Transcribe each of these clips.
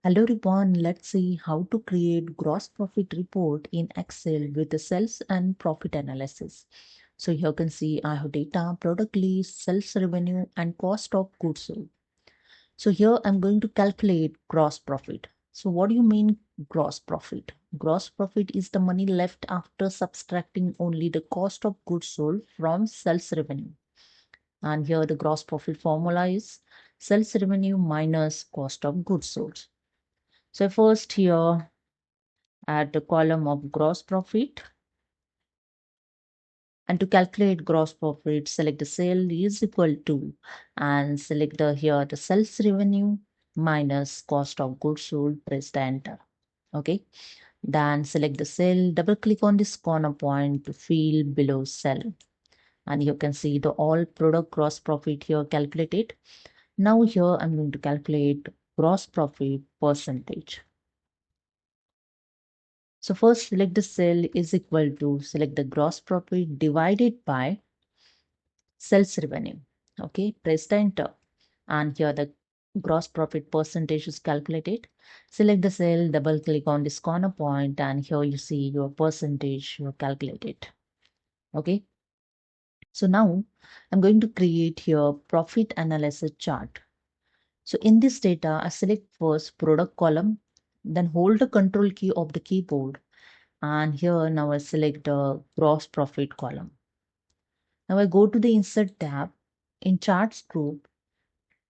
Hello everyone, let's see how to create gross profit report in Excel with the sales and profit analysis. So here you can see I have data, product list, sales revenue and cost of goods sold. So here I'm going to calculate gross profit. So what do you mean gross profit? Gross profit is the money left after subtracting only the cost of goods sold from sales revenue. And here the gross profit formula is sales revenue minus cost of goods sold. So first here at the column of gross profit, and to calculate gross profit, select the sale is equal to and select here the sales revenue minus cost of goods sold, press the enter. Okay, then select the cell, double click on this corner point to fill below cell, and you can see the all product gross profit here calculated. Now here I'm going to calculate gross profit percentage. So first select the cell is equal to select the gross profit divided by sales revenue. Okay, press the enter, and here the gross profit percentage is calculated. Select the cell, double click on this corner point, and here you see your percentage you calculated. Okay, so now I'm going to create here profit analysis chart. So in this data, I select first product column, then hold the control key of the keyboard, and here now I select the gross profit column. Now I go to the insert tab. In charts group,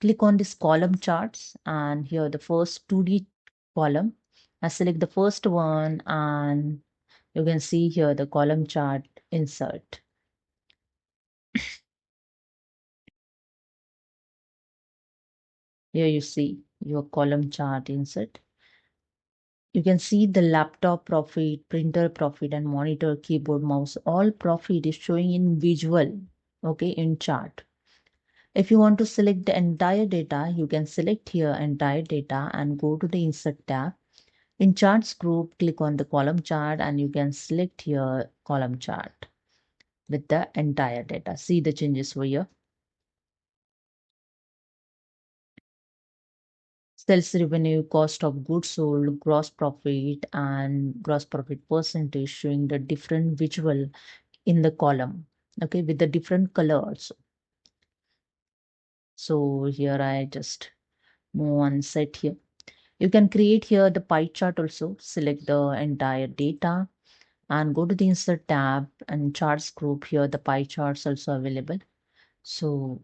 click on this column charts, and here the first 2D column, I select the first one, and you can see here the column chart insert. Here you see your column chart insert. You can see the laptop profit, printer profit, and monitor, keyboard, mouse, all profit is showing in visual, okay, in chart. If you want to select the entire data, you can select here entire data and go to the insert tab. In charts group, click on the column chart and you can select here column chart with the entire data. See the changes over here. Sales revenue, cost of goods sold, gross profit, and gross profit percentage showing the different visual in the column, okay, with the different colors. So here I just move on set here. You can create here the pie chart also. Select the entire data and go to the insert tab, and charts group, here the pie charts also available. So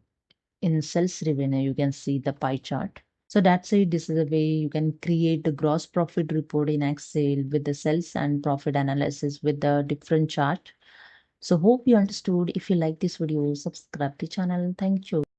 in sales revenue you can see the pie chart. So that's it. This is the way you can create the gross profit report in Excel with the sales and profit analysis with the different chart. So hope you understood. If you like this video, subscribe the channel. Thank you.